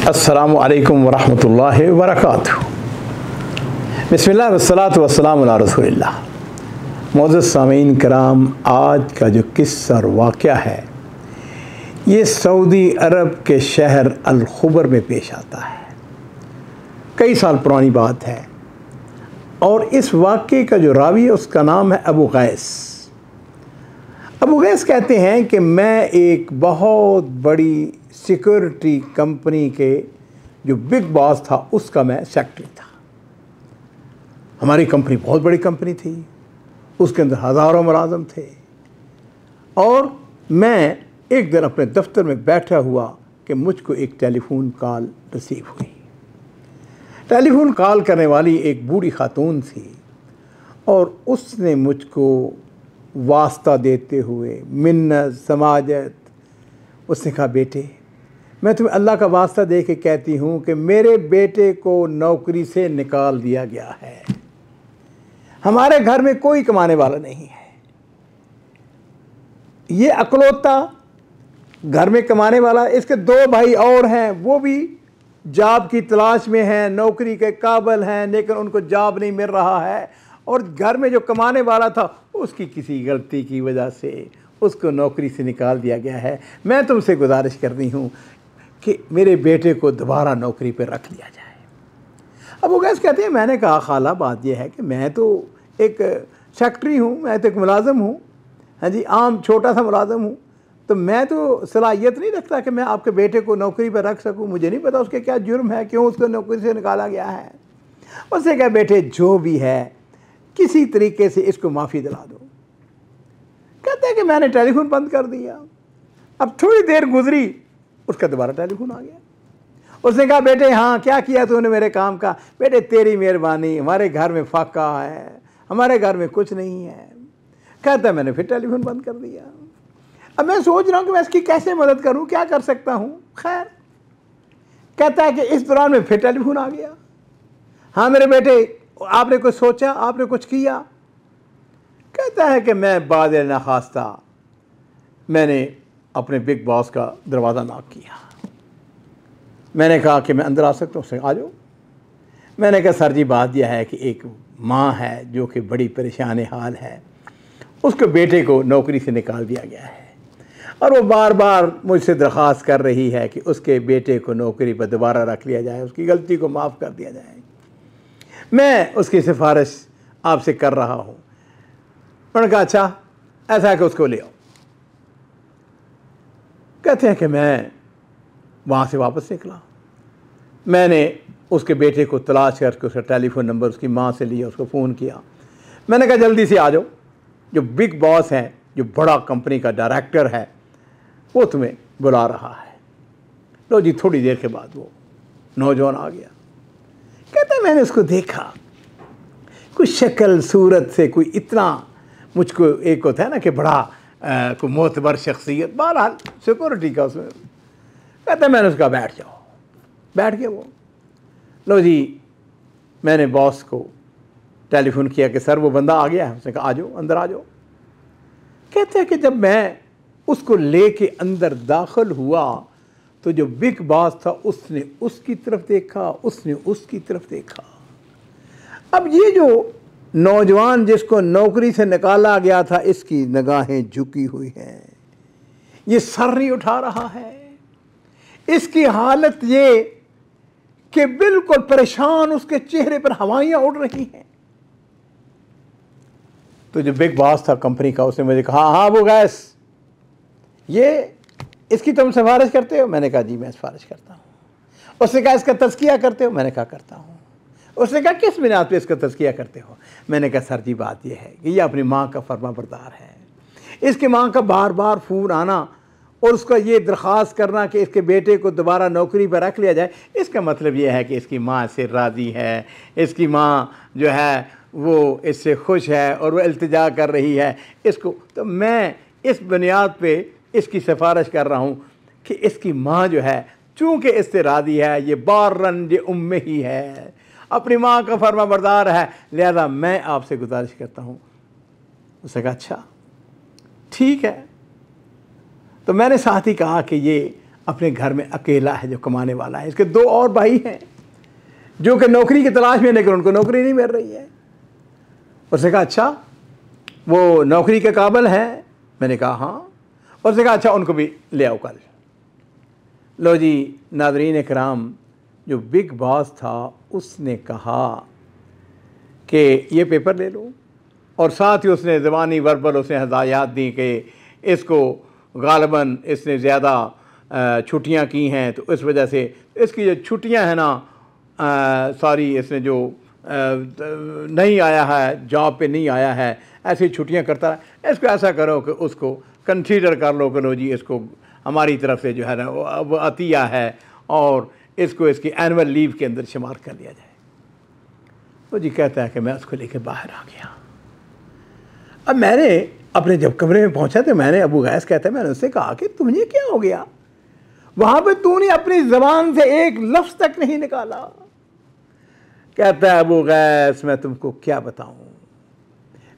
अस्सलामु अलैकुम वरहमतुल्लाहि वबरकातुहू। बिस्मिल्लाह वस्सलातु वस्सलामु अला रसूलिल्लाह। मोअज़्ज़ज़ सामीन कराम, आज का जो किस्सा और वाक़या है ये सऊदी अरब के शहर अल खुबर में पेश आता है। कई साल पुरानी बात है और इस वाक़े का जो रावी है उसका नाम है अबू गैस। अबू गैस कहते हैं कि मैं एक बहुत बड़ी सिक्योरिटी कंपनी के जो बिग बॉस था उसका मैं सेक्रेटरी था। हमारी कंपनी बहुत बड़ी कंपनी थी, उसके अंदर हज़ारों मुलाज़िम थे और मैं एक दिन अपने दफ्तर में बैठा हुआ कि मुझको एक टेलीफोन कॉल रिसीव हुई। टेलीफोन कॉल करने वाली एक बूढ़ी खातून थी और उसने मुझको वास्ता देते हुए मिन्नत समाजत उसने कहा, बेटे मैं तुम्हें अल्लाह का वास्ता दे के कहती हूँ कि मेरे बेटे को नौकरी से निकाल दिया गया है। हमारे घर में कोई कमाने वाला नहीं है। ये अकलौता घर में कमाने वाला, इसके दो भाई और हैं, वो भी जॉब की तलाश में हैं, नौकरी के काबिल हैं, लेकिन उनको जॉब नहीं मिल रहा है। और घर में जो कमाने वाला था उसकी किसी गलती की वजह से उसको नौकरी से निकाल दिया गया है। मैं तुमसे गुजारिश कर रही हूँ कि मेरे बेटे को दोबारा नौकरी पर रख लिया जाए। अब वो कैसे कहते हैं, मैंने कहा खाला बात यह है कि मैं तो एक सेक्रेटरी हूँ, मैं तो एक मुलाज़िम हूँ, हाँ जी, आम छोटा सा मुलाज़िम हूँ, तो मैं तो सलाहियत नहीं रखता कि मैं आपके बेटे को नौकरी पर रख सकूँ। मुझे नहीं पता उसके क्या जुर्म है, क्यों उसको नौकरी से निकाला गया है। उसने कहा, बेटे जो भी है किसी तरीके से इसको माफ़ी दिला दो। कहते हैं कि मैंने टेलीफोन बंद कर दिया। अब थोड़ी देर गुजरी, उसका दोबारा टेलीफोन आ गया। उसने कहा, बेटे हाँ क्या किया तूने मेरे काम का? बेटे तेरी मेहरबानी, हमारे घर में फाका है, हमारे घर में कुछ नहीं है। कहता है मैंने फिर टेलीफोन बंद कर दिया। अब मैं सोच रहा हूँ कि मैं इसकी कैसे मदद करूँ, क्या कर सकता हूँ। खैर कहता है कि इस दौरान में फिर टेलीफोन आ गया। हाँ मेरे बेटे, आपने कुछ सोचा, आपने कुछ किया? कहता है कि मैं बाद नाखास्ता मैंने अपने बिग बॉस का दरवाज़ा नॉक किया। मैंने कहा कि मैं अंदर आ सकता हूँ? उसने आ जाओ। मैंने कहा सर जी बात यह है कि एक माँ है जो कि बड़ी परेशान हाल है, उसके बेटे को नौकरी से निकाल दिया गया है और वो बार बार मुझसे दरख्वास्त कर रही है कि उसके बेटे को नौकरी पर दोबारा रख लिया जाए, उसकी गलती को माफ़ कर दिया जाए। मैं उसकी सिफारिश आपसे कर रहा हूँ। उन्होंने कहा अच्छा ऐसा है कि उसको ले आओ। कहते हैं कि मैं वहाँ से वापस निकला। मैंने उसके बेटे को तलाश करके उसका टेलीफोन नंबर उसकी माँ से लिया, उसको फ़ोन किया। मैंने कहा जल्दी से आ जाओ, जो बिग बॉस है, जो बड़ा कंपनी का डायरेक्टर है, वो तुम्हें बुला रहा है। लो जी, थोड़ी देर के बाद वो नौजवान आ गया। कहते मैंने उसको देखा, कोई शक्ल सूरत से कोई इतना मुझको एक होता है ना कि बड़ा कोई मोतबर शख्सियत, बहरहाल सिक्योरिटी का उसमें। कहते मैंने उसका बैठ जाओ। बैठ गया वो। लो जी, मैंने बॉस को टेलीफोन किया कि सर वो बंदा आ गया है। उसने कहा आ जाओ, अंदर आ जाओ। कहते हैं कि जब मैं उसको लेके अंदर दाखिल हुआ तो जो बिग बॉस था उसने उसकी तरफ देखा, उसने उसकी तरफ देखा। अब ये जो नौजवान जिसको नौकरी से निकाला गया था, इसकी निगाहें झुकी हुई हैं, ये सर नहीं उठा रहा है। इसकी हालत ये कि बिल्कुल परेशान, उसके चेहरे पर हवाइयां उड़ रही हैं। तो जो बिग बॉस था कंपनी का, उसने मुझे कहा हाँ वो गैस, ये इसकी तुम सिफारिश करते हो? मैंने कहा जी मैं सिफारिश करता हूँ। उसने कहा इसका तज़किया करते हो? मैंने कहा करता हूँ। उसने कहा किस बिना पे इसका तज़किया करते हो? मैंने कहा सर जी बात यह है कि ये अपनी माँ का फरमाबरदार है। इसकी माँ का बार बार फ़ोन आना और उसका ये दरख्वास्त करना कि इसके बेटे को दोबारा नौकरी पर रख लिया जाए, इसका मतलब ये है कि इसकी माँ से राज़ी है, इसकी माँ जो है वो इससे खुश है और वो इल्तिजा कर रही है इसको। तो मैं इस बुनियाद पे इसकी सिफारिश कर रहा हूँ कि इसकी माँ जो है चूँकि इससे राज़ी है, ये बारन ये उम्मे ही है, अपनी माँ का फरमाबरदार है, लिहाजा मैं आपसे गुजारिश करता हूँ। उसने कहा अच्छा ठीक है। तो मैंने साथ ही कहा कि ये अपने घर में अकेला है जो कमाने वाला है। इसके दो और भाई हैं जो कि नौकरी की तलाश में, लेकिन उनको नौकरी नहीं मिल रही है। उसने कहा अच्छा वो नौकरी के काबिल हैं? मैंने कहा हाँ। उसने कहा अच्छा उनको भी ले आओ कल। लो जी नाज़रीन इकराम, जो बिग बॉस था उसने कहा कि ये पेपर ले लो, और साथ ही उसने ज़बानी वर्बल उसने हदायत दी कि इसको गालिबन इसने ज़्यादा छुट्टियां की हैं, तो इस वजह से इसकी जो छुट्टियां हैं ना सारी इसने जो नहीं आया है, जॉब पे नहीं आया है, ऐसी छुट्टियां करता है। इसको ऐसा करो कि उसको कंसीडर कर लो कि लो जी इसको हमारी तरफ से जो है ना वो अतिया है और इसको इसकी एनुअल लीव के अंदर शुमार कर लिया जाए। तो जी कहता है कि मैं उसको लेके बाहर आ गया। अब मैंने अपने जब कमरे में पहुंचा तो मैंने, अबू गैस कहता है, मैंने उससे कहा कि तुम्हें क्या हो गया, वहां पे तूने अपनी ज़बान से एक लफ्ज़ तक नहीं निकाला। कहता है अबू गैस मैं तुमको क्या बताऊं,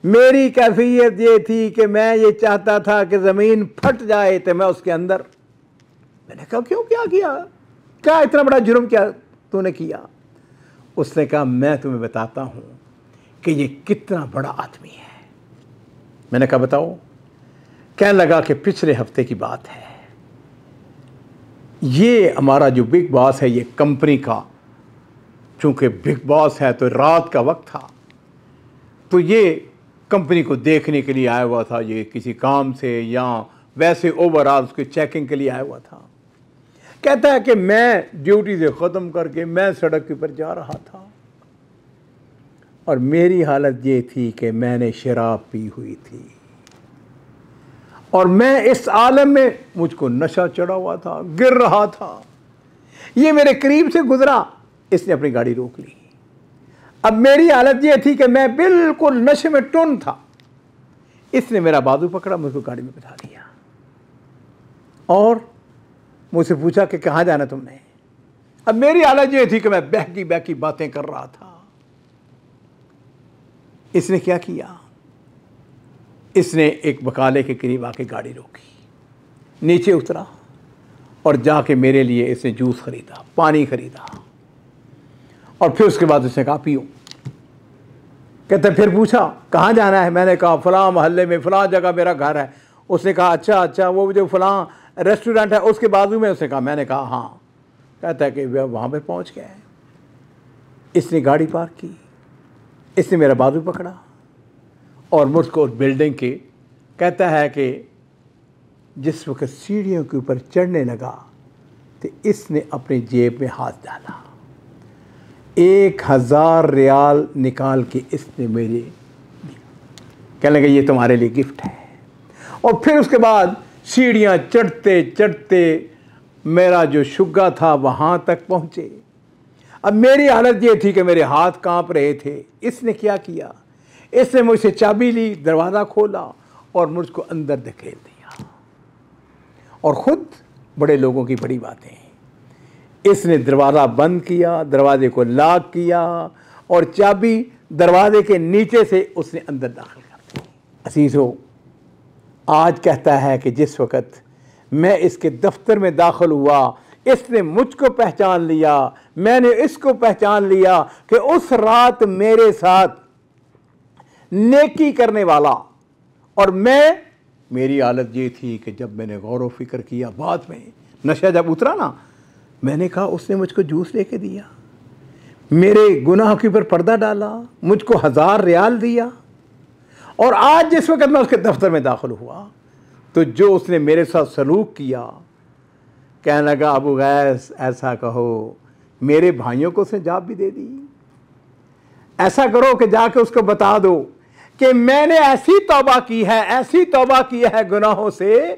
मेरी कैफियत ये थी कि मैं ये चाहता था कि ज़मीन फट जाए तो मैं उसके अंदर। मैंने कहा क्यों, क्या किया, क्या इतना बड़ा जुर्म क्या तूने किया? उसने कहा मैं तुम्हें बताता हूं कि ये कितना बड़ा आदमी है। मैंने कहा बताओ। कहने लगा कि पिछले हफ्ते की बात है, ये हमारा जो बिग बॉस है, ये कंपनी का, चूंकि बिग बॉस है तो रात का वक्त था, तो ये कंपनी को देखने के लिए आया हुआ था, ये किसी काम से या वैसे ओवरऑल उसकी चेकिंग के लिए आया हुआ था। कहता है कि मैं ड्यूटी से ख़त्म करके मैं सड़क के ऊपर जा रहा था और मेरी हालत ये थी कि मैंने शराब पी हुई थी और मैं इस आलम में, मुझको नशा चढ़ा हुआ था, गिर रहा था। ये मेरे करीब से गुजरा, इसने अपनी गाड़ी रोक ली। अब मेरी हालत ये थी कि मैं बिल्कुल नशे में टुन था। इसने मेरा बाजू पकड़ा, मुझको गाड़ी में बिठा दिया और मुझसे पूछा कि कहाँ जाना तुमने। अब मेरी हालत ये थी कि मैं बहकी बहकी बातें कर रहा था। इसने क्या किया, इसने एक बकाले के करीब आके गाड़ी रोकी, नीचे उतरा और जाके मेरे लिए इसने जूस खरीदा, पानी खरीदा और फिर उसके बाद उसने कहा पियो। कहते फिर पूछा कहाँ जाना है, मैंने कहा फ़लाँ मोहल्ले में फ़लाँ जगह मेरा घर है। उसने कहा अच्छा वो जो फ़लाँ रेस्टोरेंट है उसके बाजू में? उसने कहा, मैंने कहा हाँ। कहता है कि वहाँ पे पहुँच गए। इसने गाड़ी पार्क की, इसने मेरा बाजू पकड़ा और मुझको उस बिल्डिंग के, कहता है कि जिस वक्त सीढ़ियों के ऊपर चढ़ने लगा तो इसने अपनी जेब में हाथ डाला, 1000 रियाल निकाल के इसने मेरे कहने लगा ये तुम्हारे लिए गिफ्ट है। और फिर उसके बाद सीढ़ियाँ चढ़ते चढ़ते मेरा जो शुग्गा था वहाँ तक पहुँचे। अब मेरी हालत ये थी कि मेरे हाथ कांप रहे थे। इसने क्या किया, इसने मुझसे चाबी ली, दरवाज़ा खोला और मुझको अंदर धकेल दिया। और ख़ुद बड़े लोगों की बड़ी बातें, इसने दरवाज़ा बंद किया, दरवाजे को लॉक किया और चाबी दरवाजे के नीचे से उसने अंदर दाखिल कर दी। असीज़ो, आज कहता है कि जिस वक़्त मैं इसके दफ्तर में दाखिल हुआ, इसने मुझको पहचान लिया, मैंने इसको पहचान लिया कि उस रात मेरे साथ नेकी करने वाला। और मेरी हालत ये थी कि जब मैंने गौर व फिक्र किया, बाद में नशा जब उतरा ना, मैंने कहा उसने मुझको जूस लेके दिया, मेरे गुनाह के ऊपर पर्दा डाला, मुझको 1000 रियाल दिया। और आज जिस वक्त मैं उसके दफ्तर में दाखिल हुआ तो जो उसने मेरे साथ सलूक किया, कहने लगा अबू गैस ऐसा कहो मेरे भाइयों को उसने जाब भी दे दी, ऐसा करो कि जाके उसको बता दो कि मैंने ऐसी तौबा की है, ऐसी तौबा की है गुनाहों से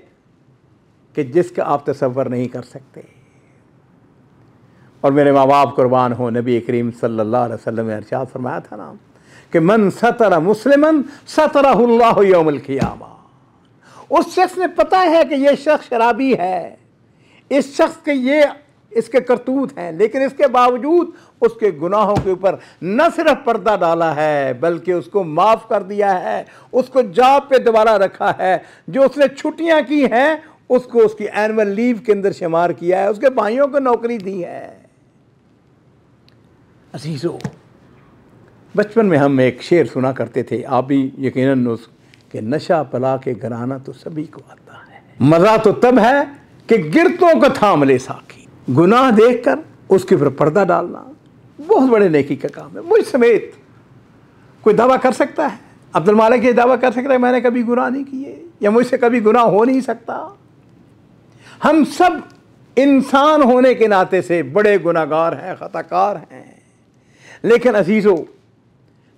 कि जिसका आप तसव्वुर नहीं कर सकते। और मेरे माँ बाप कुर्बान हो, नबी करीम सल्लल्लाहु अलैहि वसल्लम ने इरशाद फरमाया था ना कि मन सतरा मुस्लिमन सतरहुल्लाहु यौमल क़ियामा। उस शख्स ने पता है कि ये शख्स शराबी है, इस शख्स के ये इसके करतूत हैं, लेकिन इसके बावजूद उसके गुनाहों के ऊपर न सिर्फ पर्दा डाला है बल्कि उसको माफ़ कर दिया है, उसको जॉब पे दोबारा रखा है। जो उसने छुट्टियां की हैं उसको उसकी एनुअल लीव के अंदर शुमार किया है, उसके भाइयों को नौकरी दी है। अजीजों, बचपन में हम एक शेर सुना करते थे, आप भी यकीनन उस कि नशा पला के घराना तो सभी को आता है, मज़ा तो तब है कि गिरतों को थाम ले साकी। गुनाह देखकर उसके ऊपर पर्दा डालना बहुत बड़े नेकी का काम है। मुझ समेत कोई दावा कर सकता है, अब्दुल मालिक ये दावा कर सकता है मैंने कभी गुनाह नहीं किए या मुझसे कभी गुनाह हो नहीं सकता? हम सब इंसान होने के नाते से बड़े गुनाहगार हैं, खताकार हैं। लेकिन अजीज़ों,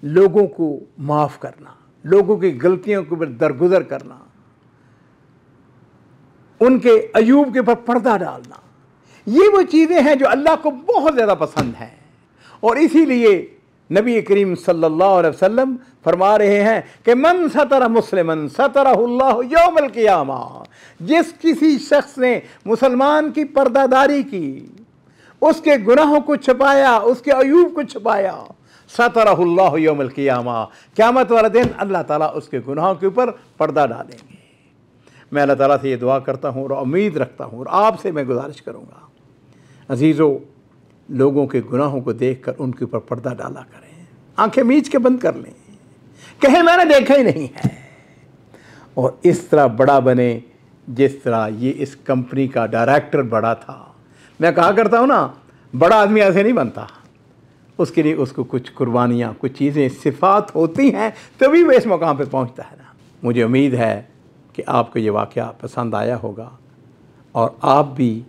लोगों को माफ़ करना, लोगों की गलतियों के ऊपर दरगुजर करना, उनके अयूब के ऊपर पर्दा डालना, ये वो चीज़ें हैं जो अल्लाह को बहुत ज़्यादा पसंद हैं। और इसीलिए नबी करीम सल्लल्लाहु अलैहि वसल्लम फरमा रहे हैं कि मन सतरा मुस्लिमन सतरहुल्लाहु यौमल क़ियामा, जिस किसी शख्स ने मुसलमान की पर्दादारी की, उसके गुनाहों को छुपाया, उसके अयूब को छुपाया, सतरहुल्लाहु यौमल क़ियामा, क़यामत वाले दिन अल्लाह ताला उसके गुनाहों के ऊपर पर्दा डालेंगे। मैं अल्लाह ताला से ये दुआ करता हूँ और उम्मीद रखता हूँ और आपसे मैं गुजारिश करूँगा, अजीज़ों, लोगों के गुनाहों को देखकर उनके ऊपर पर्दा डाला करें, आंखें मीच के बंद कर लें, कहें मैंने देखा ही नहीं है, और इस तरह बड़ा बने जिस तरह ये इस कंपनी का डायरेक्टर बड़ा था। मैं कहा करता हूँ ना, बड़ा आदमी ऐसे नहीं बनता, उसके लिए उसको कुछ कुर्बानियाँ, कुछ चीज़ें, सिफात होती हैं तभी वो इस मुकाम पे पहुँचता है ना। मुझे उम्मीद है कि आपको ये वाक़या पसंद आया होगा और आप भी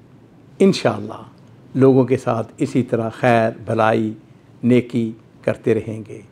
इंशाअल्लाह लोगों के साथ इसी तरह खैर भलाई नेकी करते रहेंगे।